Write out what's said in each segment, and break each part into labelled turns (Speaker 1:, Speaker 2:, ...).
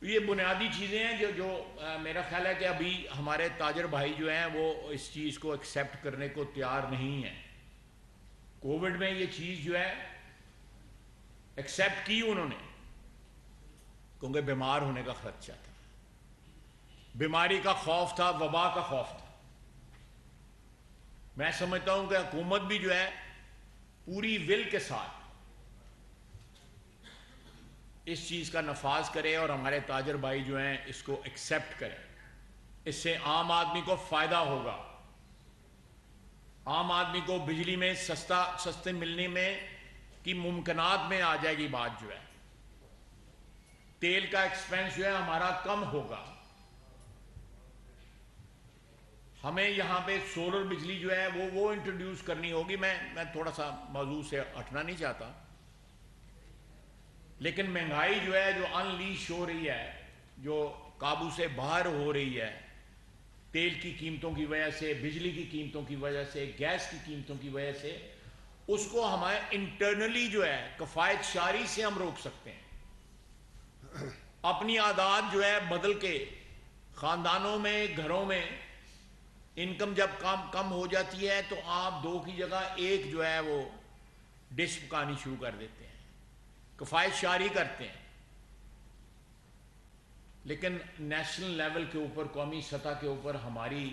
Speaker 1: یہ بنیادی چیزیں ہیں جو میرا خیال ہے کہ ابھی ہمارے تاجر بھائی جو ہیں وہ اس چیز کو ایکسیپٹ کرنے کو تیار نہیں ہیں۔ کووڈ میں یہ چیز جو ہے ایکسیپٹ کی انہوں نے، کیونکہ بیمار ہونے کا خدشہ تھا، بیماری کا خوف تھا، وبا کا خوف تھا۔ میں سمجھتا ہوں کہ حکومت بھی جو ہے پوری ول کے ساتھ اس چیز کا نفاذ کرے اور ہمارے تاجر بھائی جو ہیں اس کو ایکسیپٹ کریں۔ اس سے عام آدمی کو فائدہ ہوگا، عام آدمی کو بجلی میں سستے ملنے میں کی ممکنات میں آ جائے گی بات جو ہے، تیل کا ایکسپینس جو ہے ہمارا کم ہوگا۔ ہمیں یہاں پہ سولر بجلی جو ہے وہ انٹروڈیوس کرنی ہوگی۔ میں تھوڑا سا موضوع سے ہٹنا نہیں چاہتا، لیکن مہنگائی جو ہے جو انلیش ہو رہی ہے، جو قابو سے باہر ہو رہی ہے، تیل کی قیمتوں کی وجہ سے، بجلی کی قیمتوں کی وجہ سے، گیس کی قیمتوں کی وجہ سے، اس کو ہمیں انٹرنلی جو ہے کفایت شاری سے ہم روک سکتے ہیں۔ اپنی عادات جو ہے بدل کے، خاندانوں میں، گھروں میں انکم جب کم ہو جاتی ہے تو آپ 2 کی جگہ 1 جو ہے وہ ڈش پکانی شروع کر دیتے ہیں، کفایت شاری کرتے ہیں۔ لیکن نیشنل لیول کے اوپر، قومی سطح کے اوپر ہماری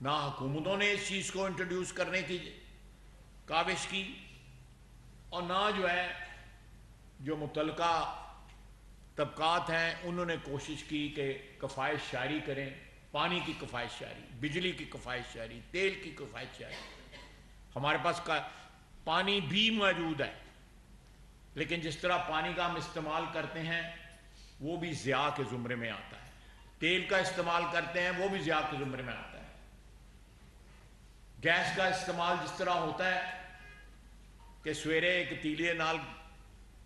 Speaker 1: نہ حکومتوں نے اس چیز کو انٹروڈیوس کرنے کی کاوش کی، اور نہ جو ہے جو متعلقہ طبقات ہیں انہوں نے کوشش کی کہ کفایت شاری کریں، پانی کی کفایت شاری، بجلی کی کفایت شاری، تیل کی کفایت شاری۔ ہمارے پاس پانی بھی موجود ہے، لیکن جس طرح پانی کا ہم استعمال کرتے ہیں وہ بھی ضیاء کے زمرے میں آتا ہے، تیل کا استعمال کرتے ہیں وہ بھی ضیاء کے زمرے میں آتا ہے، گیس کا استعمال جس طرح ہوتا ہے کہ سویرے ایک تیلیے نال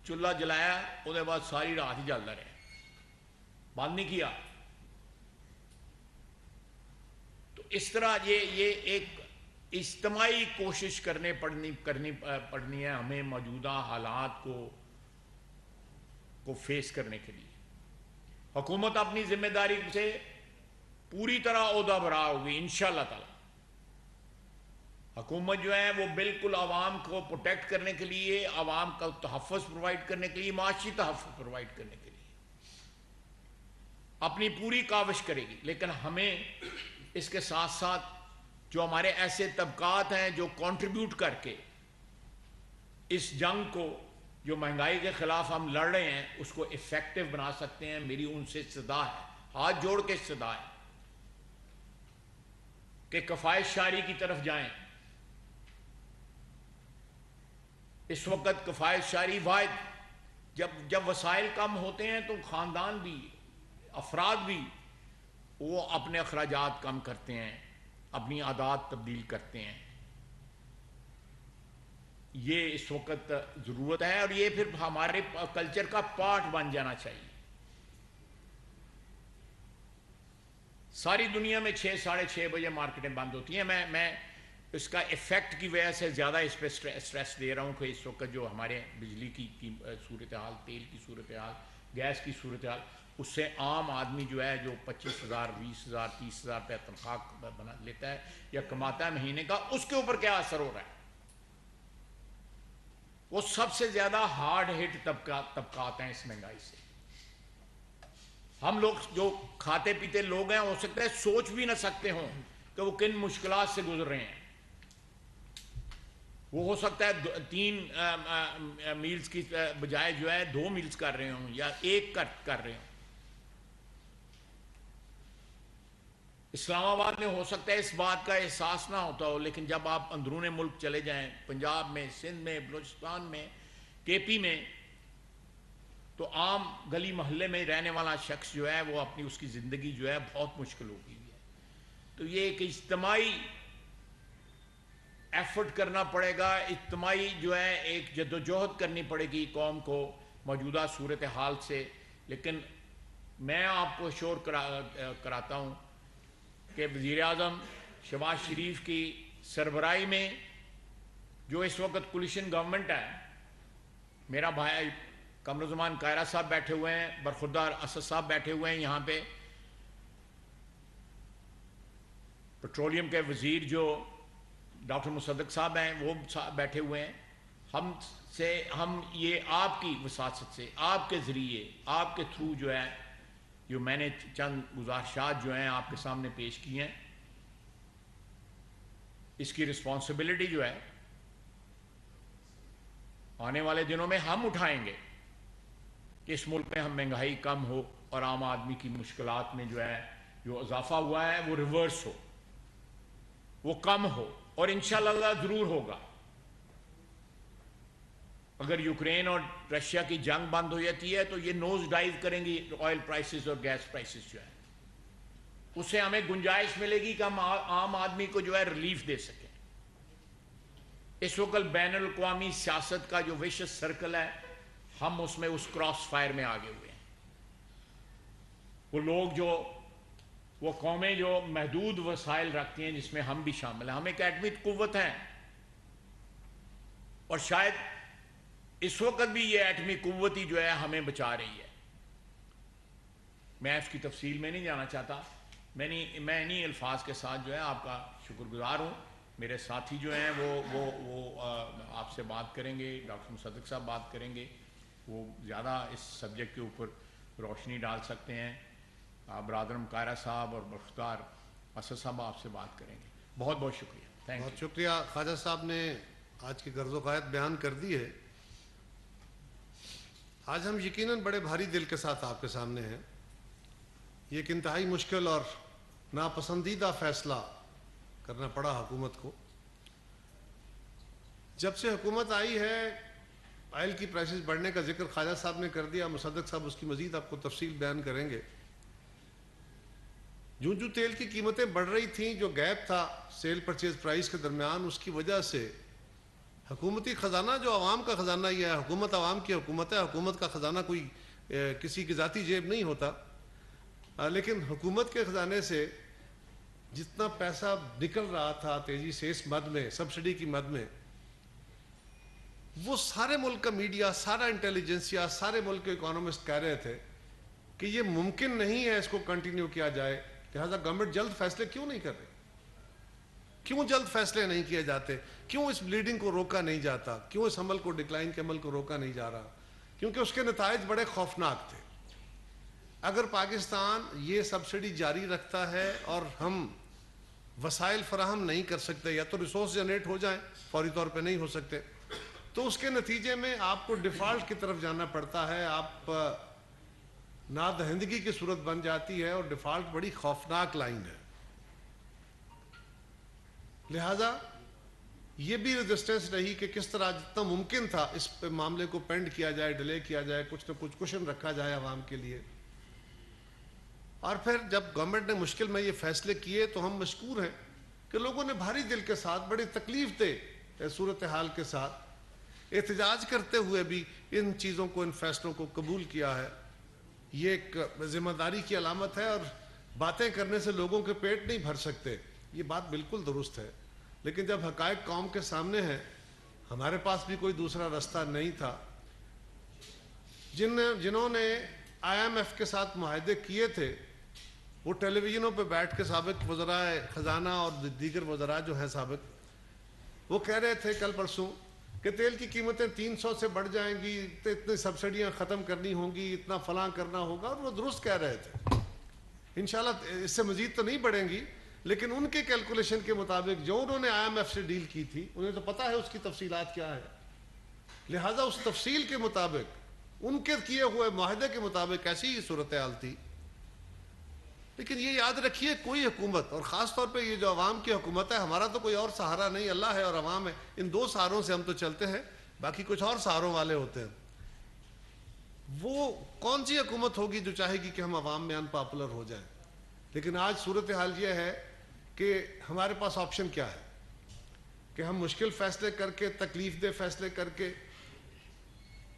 Speaker 1: چولہا جلایا، اس کے بعد ساری رات ہی جلتا رہا، بند نہیں کیا۔ تو اس طرح یہ ایک اجتماعی کوشش کرنی پڑنی ہے ہمیں موجودہ حالات کو فیس کرنے کے لیے۔ حکومت اپنی ذمہ داری سے پوری طرح عہدہ برا ہوگی انشاءاللہ تعالی۔ حکومت جو ہے وہ بالکل عوام کو پروٹیکٹ کرنے کے لیے، عوام کا تحفظ پرووائڈ کرنے کے لیے، معاشی تحفظ پرووائڈ کرنے کے لیے اپنی پوری کاوش کرے گی۔ لیکن ہمیں اس کے ساتھ ساتھ جو ہمارے ایسے طبقات ہیں جو کنٹریبیوٹ کر کے اس جنگ کو، جو مہنگائی کے خلاف ہم لڑ رہے ہیں، اس کو افیکٹو بنا سکتے ہیں، میری ان سے صدا ہے، ہاتھ جوڑ کے صدا ہے کہ کفایت شاری کی طرف جائیں۔ اس وقت کفایت شاری واحد، جب وسائل کم ہوتے ہیں تو خاندان بھی، افراد بھی، وہ اپنے اخراجات کم کرتے ہیں، اپنی عادات تبدیل کرتے ہیں۔ یہ اس وقت ضرورت ہے، اور یہ پھر ہمارے کلچر کا پارٹ بن جانا چاہیے۔ ساری دنیا میں 6 ساڑھے 6 بجے مارکیٹیں بند ہوتی ہیں۔ میں اس کا ایفیکٹ کی وجہ سے زیادہ اس پہ سٹریس دے رہا ہوں کہ اس وقت جو ہمارے بجلی کی صورتحال، تیل کی صورتحال، گیس کی صورتحال، اس سے عام آدمی جو ہے جو 25,000 20,000 30,000 روپے تنخواہ بنا لیتا ہے یا کماتا ہے مہینے کا، اس کے اوپر کیا اثر ہو رہا ہے۔ وہ سب سے زیادہ ہارڈ ہٹ طبقات ہیں اس مہنگائی سے۔ ہم لوگ جو کھاتے پیتے لوگ ہیں، ہو سکتا ہے سوچ بھی نہ سکتے ہوں کہ وہ کن مشکلات سے گزر رہے ہیں۔ وہ ہو سکتا ہے 3 میلز کی بجائے جو ہے 2 میلز کر رہے ہوں یا 1 کر رہے ہوں۔ اسلام آباد میں ہو سکتا ہے اس بات کا احساس نہ ہوتا ہو، لیکن جب آپ اندرون ملک چلے جائیں، پنجاب میں، سندھ میں، بلوچستان میں، کے پی میں، تو عام گلی محلے میں رہنے والا شخص جو ہے وہ اپنی اس کی زندگی جو ہے بہت مشکل ہو گئی ہے۔ تو یہ ایک اجتماعی ایفرٹ کرنا پڑے گا، اجتماعی جو ہے ایک جدوجہد کرنی پڑے گی قوم کو موجودہ صورتحال سے۔ لیکن میں آپ کو شور کراتا ہوں کہ وزیر اعظم شہباز شریف کی سربراہی میں جو اس وقت کولیشن گورنمنٹ ہے، میرا بھائی قمرالزمان قاہرہ صاحب بیٹھے ہوئے ہیں, برخوردار اسد صاحب بیٹھے ہوئے ہیں یہاں پہ, پیٹرولیم کے وزیر جو ڈاکٹر مصدق صاحب ہیں وہ بیٹھے ہوئے ہیں. ہم یہ آپ کی وساطت سے, آپ کے ذریعے, آپ کے تھرو جو ہے, جو میں نے چند گزارشات جو ہیں آپ کے سامنے پیش کی ہیں, اس کی رسپانسبلٹی جو ہے آنے والے دنوں میں ہم اٹھائیں گے کہ اس ملک میں ہم مہنگائی کم ہو اور عام آدمی کی مشکلات میں جو ہے جو اضافہ ہوا ہے وہ ریورس ہو, وہ کم ہو, اور انشاءاللہ ضرور ہوگا. اگر یوکرین اور رشیا کی جنگ بند ہو جاتی ہے تو یہ نوز ڈائیو کریں گی آئل پرائسز اور گیس پرائسز جو ہے, اس سے ہمیں گنجائش ملے گی کہ ہم عام آدمی کو جو ہے ریلیف دے سکیں. اس وقت بین الاقوامی سیاست کا جو ویشس سرکل ہے, ہم اس میں اس کراس فائر میں آگے ہوئے ہیں. وہ لوگ جو, وہ قومیں جو محدود وسائل رکھتی ہیں جس میں ہم بھی شامل ہیں, ہم ایک ایٹمی قوت ہیں, اور شاید اس وقت بھی یہ ایٹمی قوت ہی جو ہے ہمیں بچا رہی ہے. میں اس کی تفصیل میں نہیں جانا چاہتا, میں انہی الفاظ کے ساتھ جو ہے آپ کا شکر گزار ہوں. میرے ساتھی جو ہیں وہ آپ سے بات کریں گے, ڈاکٹر مصدق صاحب بات کریں گے, وہ زیادہ اس سبجیکٹ کے اوپر روشنی ڈال سکتے ہیں. برادرم قاہرہ صاحب اور برخوردار اسد صاحب آپ سے بات کریں گے. بہت بہت شکریہ.
Speaker 2: بہت شکریہ. خواجہ صاحب نے آج کی غرض و غایت بیان کر دی ہے. آج ہم یقیناً بڑے بھاری دل کے ساتھ آپ کے سامنے ہیں. یہ ایک انتہائی مشکل اور ناپسندیدہ فیصلہ کرنا پڑا حکومت کو. جب سے حکومت آئی ہے آئل کی پرائسز بڑھنے کا ذکر خواجہ صاحب نے کر دیا, مصدق صاحب اس کی مزید آپ کو تفصیل بیان کریں گے. جو تیل کی قیمتیں بڑھ رہی تھیں, جو گیپ تھا سیل پرچیز پرائس کے درمیان, اس کی وجہ سے حکومتی خزانہ جو عوام کا خزانہ ہی ہے, حکومت عوام کی حکومت ہے, حکومت کا خزانہ کوئی کسی کی ذاتی جیب نہیں ہوتا, لیکن حکومت کے خزانے سے جتنا پیسہ نکل رہا تھا تیزی سے اس مد میں, سبسڈی کی مد میں, وہ سارے ملک کا میڈیا, سارا انٹیلیجنسیا, سارے ملک کے اکانومسٹ کہہ رہے تھے کہ یہ ممکن نہیں ہے اس کو کنٹینیو کیا جائے. لہٰذا گورنمنٹ جلد فیصلے کیوں نہیں کر رہی, کیوں جلد فیصلے نہیں کیے جاتے, کیوں اس بلیڈنگ کو روکا نہیں جاتا, کیوں اس عمل کو, ڈکلائن کے عمل کو روکا نہیں جا رہا؟ کیونکہ اس کے نتائج بڑے خوفناک تھے. اگر پاکستان یہ سبسڈی جاری رکھتا ہے اور ہم وسائل فراہم نہیں کر سکتے, یا تو ریسورس جنریٹ ہو جائیں, فوری طور پہ نہیں ہو سکتے, تو اس کے نتیجے میں آپ کو ڈیفالٹ کی طرف جانا پڑتا ہے, آپ نادہندگی کی صورت بن جاتی ہے, اور ڈیفالٹ بڑی خوفناک لائن ہے. لہذا یہ بھی ریزسٹنس رہی کہ کس طرح جتنا ممکن تھا اس پہ معاملے کو پینڈ کیا جائے, ڈیلے کیا جائے, کچھ نہ کچھ کشن رکھا جائے عوام کے لیے. اور پھر جب گورنمنٹ نے مشکل میں یہ فیصلے کیے تو ہم مشکور ہیں کہ لوگوں نے بھاری دل کے ساتھ, بڑی تکلیف دہ صورتحال کے ساتھ احتجاج کرتے ہوئے بھی ان چیزوں کو, ان فیصلوں کو قبول کیا ہے. یہ ایک ذمہ داری کی علامت ہے, اور باتیں کرنے سے لوگوں کے پیٹ نہیں بھر سکتے, یہ بات بالکل درست ہے. لیکن جب حقائق قوم کے سامنے ہیں, ہمارے پاس بھی کوئی دوسرا راستہ نہیں تھا. جنہوں نے آئی ایم ایف کے ساتھ معاہدے کیے تھے, وہ ٹیلی ویژنوں پہ بیٹھ کے سابق وزراء خزانہ اور دیگر وزراء جو ہیں سابق, وہ کہہ رہے تھے کل پرسوں کہ تیل کی قیمتیں 300 سے بڑھ جائیں گی, اتنی سبسڈیاں ختم کرنی ہوں گی, اتنا فلاں کرنا ہوگا, اور وہ درست کہہ رہے تھے. انشاءاللہ اس سے مزید تو نہیں بڑھیں گی, لیکن ان کے کیلکولیشن کے مطابق جو انہوں نے آئی ایم ایف سے ڈیل کی تھی, انہیں تو پتہ ہے اس کی تفصیلات کیا ہے. لہٰذا اس تفصیل کے مطابق, ان کے کیے ہوئے معاہدے کے مطابق ایسی ہی صورتحال تھی. لیکن یہ یاد رکھیے, کوئی حکومت, اور خاص طور پہ یہ جو عوام کی حکومت ہے, ہمارا تو کوئی اور سہارا نہیں, اللہ ہے اور عوام ہے, ان دو سہاروں سے ہم تو چلتے ہیں, باقی کچھ اور سہاروں والے ہوتے ہیں. وہ کون سی حکومت ہوگی جو چاہے گی کہ ہم عوام میں ان پاپولر ہو جائیں؟ لیکن آج صورتحال یہ ہے کہ ہمارے پاس آپشن کیا ہے کہ ہم مشکل فیصلے کر کے, تکلیف دہ فیصلے کر کے,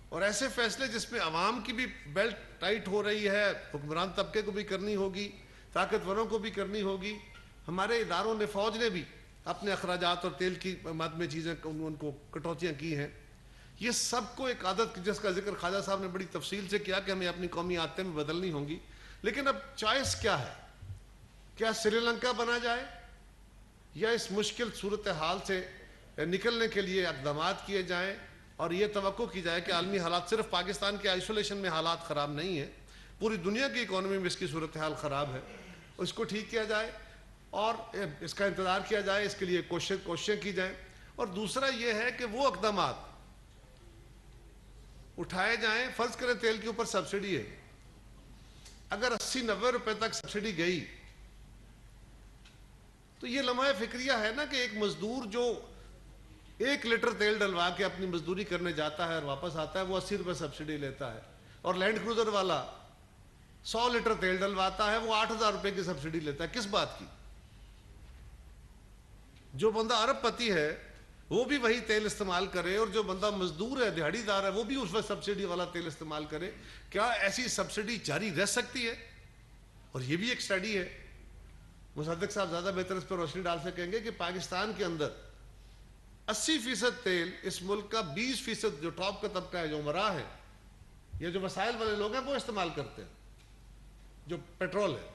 Speaker 2: اور ایسے فیصلے جس میں عوام کی بھی بیلٹ ٹائٹ ہو رہی ہے, حکمران طبقے کو بھی کرنی ہوگی, طاقتوروں کو بھی کرنی ہوگی, ہمارے اداروں نے, فوج نے بھی اپنے اخراجات اور تیل کی مد میں چیزیں ان کو کٹوتیاں کی ہیں. یہ سب کو ایک عادت جس کا ذکر خواجہ صاحب نے بڑی تفصیل سے کیا کہ ہمیں اپنی قومی عادتیں میں بدلنی ہوں گی. لیکن اب چوائس کیا ہے؟ کیا سری لنکا بنا جائے یا اس مشکل صورتحال سے نکلنے کے لیے اقدامات کیے جائیں اور یہ توقع کی جائے کہ عالمی حالات صرف پاکستان کے آئسولیشن میں حالات خراب نہیں ہیں, پوری دنیا کی اکانومی میں اس کی صورتحال خراب ہے, اس کو ٹھیک کیا جائے اور اس کا انتظار کیا جائے, اس کے لیے کوششیں کی جائیں. اور دوسرا یہ ہے کہ وہ اقدامات اٹھائے جائیں. فرض کریں تیل کے اوپر سبسڈی ہے, اگر 80-90 روپے تک سبسڈی گئی تو یہ لمحہ فکریہ ہے نا کہ ایک مزدور جو 1 لیٹر تیل ڈلوا کے اپنی مزدوری کرنے جاتا ہے اور واپس آتا ہے وہ 80 روپے سبسڈی لیتا ہے, اور لینڈ کروزر والا 100 لیٹر تیل ڈلواتا ہے وہ 8000 روپے کی سبسڈی لیتا ہے. کس بات کی؟ جو بندہ ارب پتی ہے وہ بھی وہی تیل استعمال کرے اور جو بندہ مزدور ہے, دیہڑی دار ہے, وہ بھی اس وقت سبسڈی والا تیل استعمال کرے. کیا ایسی سبسڈی جاری رہ سکتی ہے؟ اور یہ بھی ایک سٹڈی ہے, مصدق صاحب زیادہ بہتر اس پر روشنی ڈال سکیں گے, کہ پاکستان کے اندر 80% تیل اس ملک کا 20% جو ٹاپ کا طبقہ ہے, جو امراء ہے یا جو وسائل والے لوگ ہیں وہ استعمال کرتے ہیں, جو پیٹرول ہے,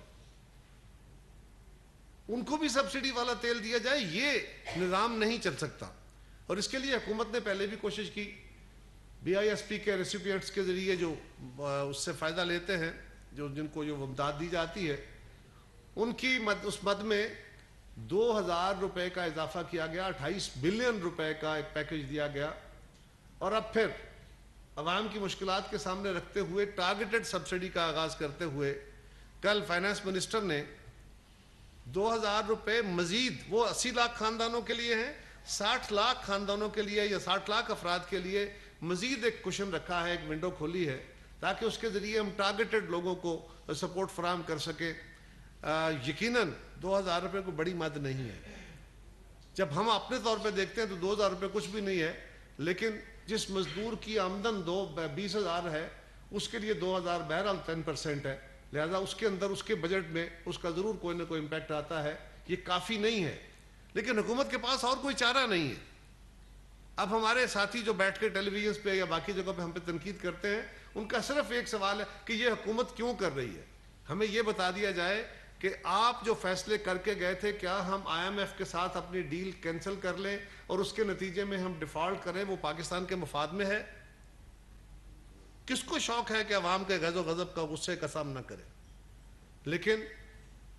Speaker 2: ان کو بھی سبسڈی والا تیل دیا جائے. یہ نظام نہیں چل سکتا. اور اس کے لیے حکومت نے پہلے بھی کوشش کی, BISP کے ریسیپینٹس کے ذریعے جو اس سے فائدہ لیتے ہیں, جو جن کو جو امداد دی جاتی ہے, ان کی اس مد میں 2000 روپے کا اضافہ کیا گیا, 28 بلین روپے کا ایک پیکج دیا گیا. اور اب پھر عوام کی مشکلات کے سامنے رکھتے ہوئے ٹارگیٹڈ سبسڈی کا آغاز کرتے ہوئے کل فائنانس منسٹر نے 2000 روپے مزید, وہ 80 لاکھ خاندانوں کے لیے ہیں, 60 لاکھ خاندانوں کے لیے یا 60 لاکھ افراد کے لیے مزید ایک کشن رکھا ہے, ایک ونڈو کھولی ہے, تاکہ اس کے ذریعے ہم ٹارگیٹڈ لوگوں کو سپورٹ فراہم کر سکیں. یقیناً 2000 روپے کو بڑی مد نہیں ہے. جب ہم اپنے طور پہ دیکھتے ہیں تو 2000 روپے کچھ بھی نہیں ہے, لیکن جس مزدور کی آمدن 20,000 ہے اس کے لیے 2000 بہرحال 10% ہے, لہذا اس کے اندر اس کے بجٹ میں اس کا ضرور کوئی نہ کوئی امپیکٹ آتا ہے. یہ کافی نہیں ہے, لیکن حکومت کے پاس اور کوئی چارہ نہیں ہے. اب ہمارے ساتھی جو بیٹھ کے ٹیلی ویژن پہ یا باقی جگہ پہ ہم پہ تنقید کرتے ہیں, ان کا صرف ایک سوال ہے کہ یہ حکومت کیوں کر رہی ہے. ہمیں یہ بتا دیا جائے کہ آپ جو فیصلے کر کے گئے تھے, کیا ہم IMF کے ساتھ اپنی ڈیل کینسل کر لیں اور اس کے نتیجے میں ہم ڈیفالٹ کریں, وہ پاکستان کے مفاد میں ہے؟ کس کو شوق ہے کہ عوام کے غضب و غضب کا, غصے کا سامنا کرے؟ لیکن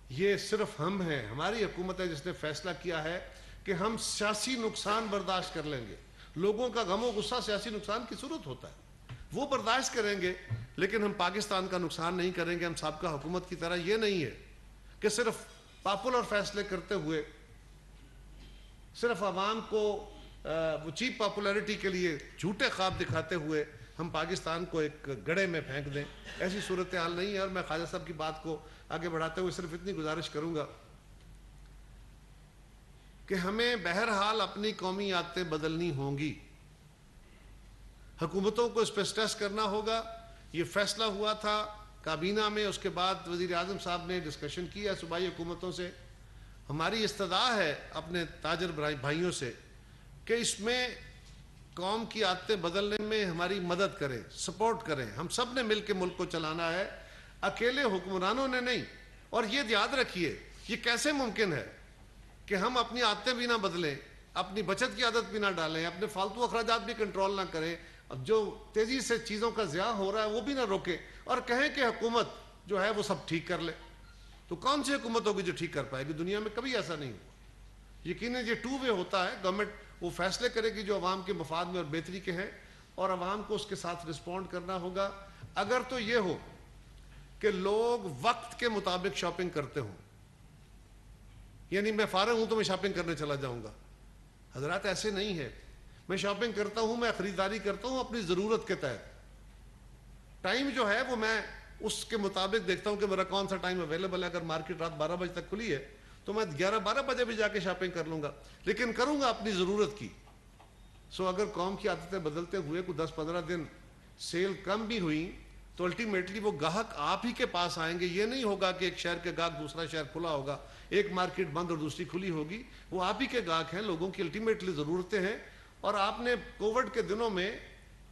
Speaker 2: یہ صرف ہم ہیں, ہماری حکومت ہے جس نے فیصلہ کیا ہے کہ ہم سیاسی نقصان برداشت کر لیں گے. لوگوں کا غم و غصہ سیاسی نقصان کی صورت ہوتا ہے, وہ برداشت کریں گے, لیکن ہم پاکستان کا نقصان نہیں کریں گے. ہم سابقہ حکومت کی طرح یہ نہیں ہے کہ صرف پاپولر فیصلے کرتے ہوئے, صرف عوام کو وہ چیپ پاپولیرٹی کے لیے جھوٹے خواب دکھاتے ہوئے ہم پاکستان کو ایک گڑھے میں پھینک دیں. ایسی صورتحال نہیں ہے. اور میں خواجہ صاحب کی بات کو آگے بڑھاتے ہوئے صرف اتنی گزارش کروں گا کہ ہمیں بہرحال اپنی قومی عادتیں بدلنی ہوں گی. حکومتوں کو اس پہ اسٹریس کرنا ہوگا. یہ فیصلہ ہوا تھا کابینہ میں, اس کے بعد وزیر اعظم صاحب نے ڈسکشن کیا صوبائی حکومتوں سے. ہماری استدعا ہے اپنے تاجر بھائیوں سے کہ اس میں قوم کی عادتیں بدلنے میں ہماری مدد کریں, سپورٹ کریں. ہم سب نے مل کے ملک کو چلانا ہے, اکیلے حکمرانوں نے نہیں. اور یہ یاد رکھیے, یہ کیسے ممکن ہے کہ ہم اپنی عادتیں بھی نہ بدلیں, اپنی بچت کی عادت بھی نہ ڈالیں, اپنے فالتو اخراجات بھی کنٹرول نہ کریں, اب جو تیزی سے چیزوں کا ضیاع ہو رہا ہے وہ بھی نہ روکیں, اور کہیں کہ حکومت جو ہے وہ سب ٹھیک کر لے. تو کون سی حکومت ہوگی جو ٹھیک کر پائے گی؟ دنیا میں کبھی ایسا نہیں ہوا. یقیناً یہ 2 وے ہوتا ہے. گورنمنٹ وہ فیصلے کرے گی جو عوام کے مفاد میں اور بہتری کے ہیں, اور عوام کو اس کے ساتھ رسپونڈ کرنا ہوگا. اگر تو یہ ہو کہ لوگ وقت کے مطابق شاپنگ کرتے ہوں, یعنی میں فارغ ہوں تو میں شاپنگ کرنے چلا جاؤں گا. حضرات ایسے نہیں ہے. میں شاپنگ کرتا ہوں, میں خریداری کرتا ہوں اپنی ضرورت کے تحت. ٹائم جو ہے وہ میں اس کے مطابق دیکھتا ہوں کہ میرا کون سا ٹائم اویلیبل ہے. اگر مارکیٹ رات 12 بجے تک کھلی ہے تو میں 11-12 بجے بھی جا کے شاپنگ کر لوں گا, لیکن کروں گا اپنی ضرورت کی. اگر قوم کی عادتیں بدلتے ہوئے کوئی 10-15 دن سیل کم بھی ہوئی تو الٹیمیٹلی وہ گاہک آپ ہی کے پاس آئیں گے. یہ نہیں ہوگا کہ ایک شہر کے گاہک دوسرا شہر کھلا ہوگا, ایک مارکیٹ بند اور دوسری کھلی ہوگی. وہ آپ ہی کے گاہک ہیں, لوگوں کی الٹیمیٹلی ضرورتیں ہیں. اور آپ نے کووڈ کے دنوں میں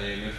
Speaker 3: IMF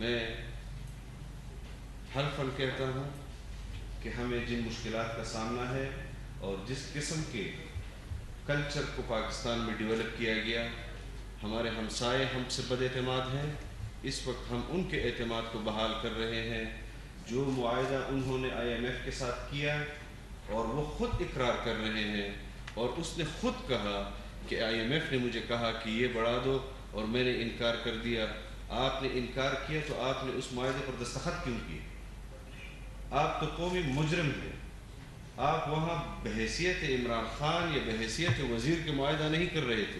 Speaker 3: میں حلفاً کہتا ہوں کہ ہمیں جن مشکلات کا سامنا ہے اور جس قسم کے کلچر کو پاکستان میں ڈیولپ کیا گیا، ہمارے ہمسائے ہم سے بد اعتماد ہیں، اس وقت ہم ان کے اعتماد کو بحال کر رہے ہیں۔ جو معاہدہ انہوں نے IMF کے ساتھ کیا اور وہ خود اقرار کر رہے ہیں، اور اس نے خود کہا کہ IMF نے مجھے کہا کہ یہ بڑھا دو اور میں نے انکار کر دیا۔ آپ نے انکار کیا تو آپ نے اس معاہدے پر دستخط کیوں کیے؟ آپ تو قومی مجرم ہیں۔ آپ وہاں بحیثیت عمران خان یا بحیثیت وزیر کے معاہدہ نہیں کر رہے تھے،